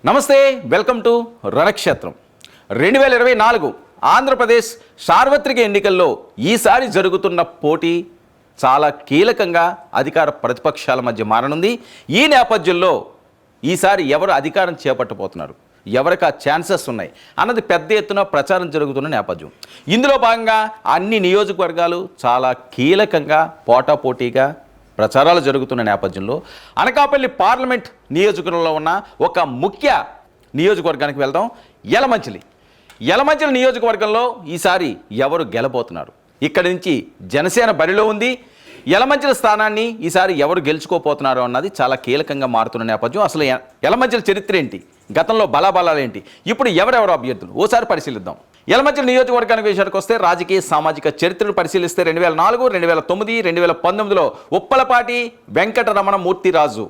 నమస్తే, welcome to రణక్షేత్రం. 2024 Andhra Pradesh సార్వత్రిక ఎన్నికల్లో ఈసారి జరుగుతున్న పోటీ చాలా కీలకంగా అధికార ప్రతిపక్షాల మధ్య మారనుంది. ఈ నేపథ్యంలో ఈసారి ఎవరు అధికారం చేపట్టబోతున్నారు, ఎవరికి ఆ ఛాన్సెస్ ఉన్నాయి అన్నది పెద్ద ఎత్తున ప్రచారం జరుగుతున్న నేపథ్యం. ఇందులో భాగంగా అన్ని నియోజకవర్గాలు చాలా కీలకంగా పోటాపోటీగా ప్రచారాలు జరుగుతున్న నేపథ్యంలో అనకాపల్లి పార్లమెంట్ నియోజకవర్గంలో ఉన్న ఒక ముఖ్య నియోజకవర్గానికి వెళ్దాం. యలమంచిలి నియోజకవర్గంలో ఈసారి ఎవరు గెలబోతున్నారు, ఇక్కడి నుంచి జనసేన బరిలో ఉంది. యలమంచిలి స్థానాన్ని ఈసారి ఎవరు గెలుచుకోపోతున్నారు అన్నది చాలా కీలకంగా మారుతున్న నేపథ్యం. అసలు యలమంచిలి చరిత్ర ఏంటి, గతంలో బలాబలాలు ఏంటి, ఇప్పుడు ఎవరెవరు అభ్యర్థులు ఓసారి పరిశీలిద్దాం. యలమంచిలి నియోజకవర్గానికి విషయానికి వస్తే రాజకీయ సామాజిక చరిత్రను పరిశీలిస్తే 2004, 2009, 2019లో ఉప్పలపాటి వెంకటరమణ మూర్తిరాజు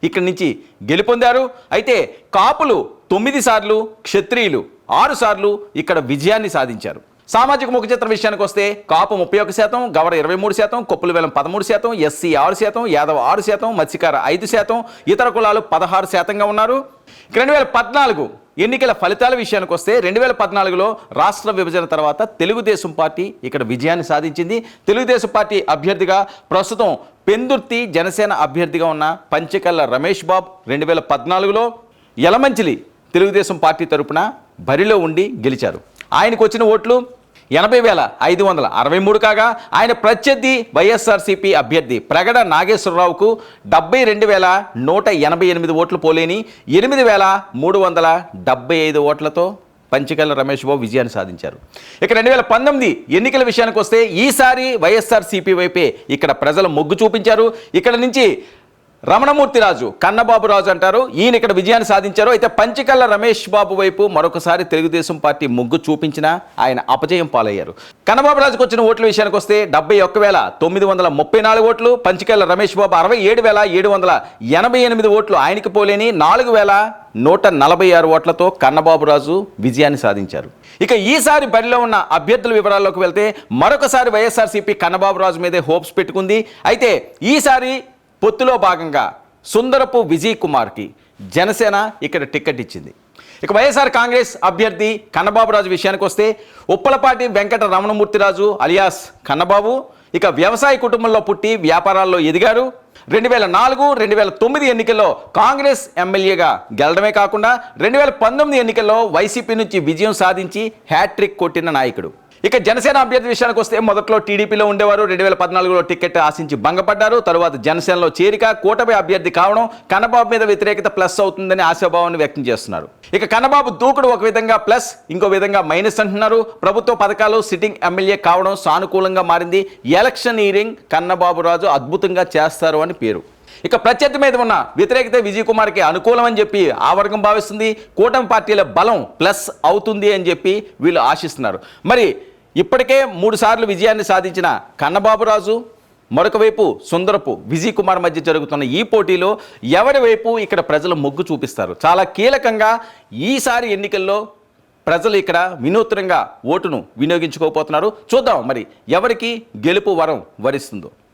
ఇక్కడి నుంచి గెలుపొందారు. అయితే కాపులు 9 సార్లు, క్షత్రియులు 6 సార్లు ఇక్కడ విజయాన్ని సాధించారు. సామాజిక ముఖచిత్ర విషయానికి వస్తే కాపు 31%, గవర 23%, కొప్పుల వేలం 13%, ఎస్సీ 6%, యాదవ్ 6%, మత్స్యకార 5%, ఇతర కులాలు 16%గా ఉన్నారు. 2014 ఎన్నికల ఫలితాల విషయానికి వస్తే 2014లో రాష్ట్ర విభజన తర్వాత తెలుగుదేశం పార్టీ ఇక్కడ విజయాన్ని సాధించింది. తెలుగుదేశం పార్టీ అభ్యర్థిగా ప్రస్తుతం పెందుర్తి జనసేన అభ్యర్థిగా ఉన్న పంచకల్ల రమేష్ బాబు 2014లో యలమంచిలి తెలుగుదేశం పార్టీ తరపున బరిలో ఉండి గెలిచారు. ఆయనకు వచ్చిన ఓట్లు 80,563 కాగా ఆయన ప్రత్యర్థి వైఎస్ఆర్సీపీ అభ్యర్థి ప్రగడ నాగేశ్వరరావుకు 72,188 ఓట్లు పోలేని 8,375 ఓట్లతో పంచకల్ల రమేష్ బాబు విజయాన్ని సాధించారు. ఇక 2019 ఎన్నికల విషయానికి వస్తే ఈసారి వైఎస్ఆర్సీపీ వైపే ఇక్కడ ప్రజలు మొగ్గు చూపించారు. ఇక్కడ నుంచి రమణమూర్తిరాజు, కన్నబాబురాజు అంటారు, ఈయన ఇక్కడ విజయాన్ని సాధించారు. అయితే పంచకల్ల రమేష్ బాబు వైపు మరొకసారి తెలుగుదేశం పార్టీ మొగ్గు చూపించినా ఆయన అపజయం పాలయ్యారు. కన్నబాబురాజుకు వచ్చిన ఓట్ల విషయానికి వస్తే 71,934 ఓట్లు, పంచకల్ల రమేష్ బాబు 67,788 ఓట్లు ఆయనకి పోలేని 4,146 ఓట్లతో కన్నబాబురాజు విజయాన్ని సాధించారు. ఇక ఈసారి బరిలో ఉన్న అభ్యర్థుల వివరాల్లోకి వెళ్తే మరొకసారి వైఎస్ఆర్సీపీ కన్నబాబురాజు మీదే హోప్స్ పెట్టుకుంది. అయితే ఈసారి పొత్తులో భాగంగా సుందరపు విజయ్ కుమార్కి జనసేన ఇక్కడ టికెట్ ఇచ్చింది. ఇక వైఎస్ఆర్ కాంగ్రెస్ అభ్యర్థి కన్నబాబురాజు విషయానికి వస్తే ఉప్పలపాటి వెంకట రమణమూర్తిరాజు అలియాస్ కన్నబాబు ఇక వ్యవసాయ కుటుంబంలో పుట్టి వ్యాపారాల్లో ఎదిగారు. 2004, 2009 ఎన్నికల్లో కాంగ్రెస్ ఎమ్మెల్యేగా గెలడమే కాకుండా 2019 ఎన్నికల్లో వైసీపీ నుంచి విజయం సాధించి హ్యాట్రిక్ కొట్టిన నాయకుడు. ఇక జనసేన అభ్యర్థి విషయానికి వస్తే మొదట్లో టీడీపీలో ఉండేవారు. 2014లో టికెట్ ఆశించి భంగపడ్డారు. తరువాత జనసేనలో చేరిక, కూటమి అభ్యర్థి కావడం కన్నబాబు మీద వ్యతిరేకత ప్లస్ అవుతుందని ఆశాభావాన్ని వ్యక్తం చేస్తున్నారు. ఇక కన్నబాబు దూకుడు ఒక విధంగా ప్లస్, ఇంకో విధంగా మైనస్ అంటున్నారు. ప్రభుత్వ పథకాలు, సిట్టింగ్ ఎమ్మెల్యే కావడం సానుకూలంగా మారింది. ఎలక్షనీరింగ్ కన్నబాబురాజు అద్భుతంగా చేస్తారు అని పేరు. ఇక ప్రత్యర్థి మీద ఉన్న వ్యతిరేకత విజయ్ కుమార్కి అనుకూలం అని చెప్పి ఆ వర్గం భావిస్తుంది. కూటమి పార్టీల బలం ప్లస్ అవుతుంది అని చెప్పి వీళ్ళు ఆశిస్తున్నారు. మరి ఇప్పటికే 3 సార్లు విజయాన్ని సాధించిన కన్నబాబురాజు, మరొక వైపు సుందరపు విజయ్ కుమార్ మధ్య జరుగుతున్న ఈ పోటీలో ఎవరి వైపు ఇక్కడ ప్రజలు మొగ్గు చూపిస్తారు, చాలా కీలకంగా ఈసారి ఎన్నికల్లో ప్రజలు ఇక్కడ వినూత్నంగా ఓటును వినియోగించుకోకపోతున్నారు. చూద్దాం మరి ఎవరికి గెలుపు వరం వరిస్తుందో.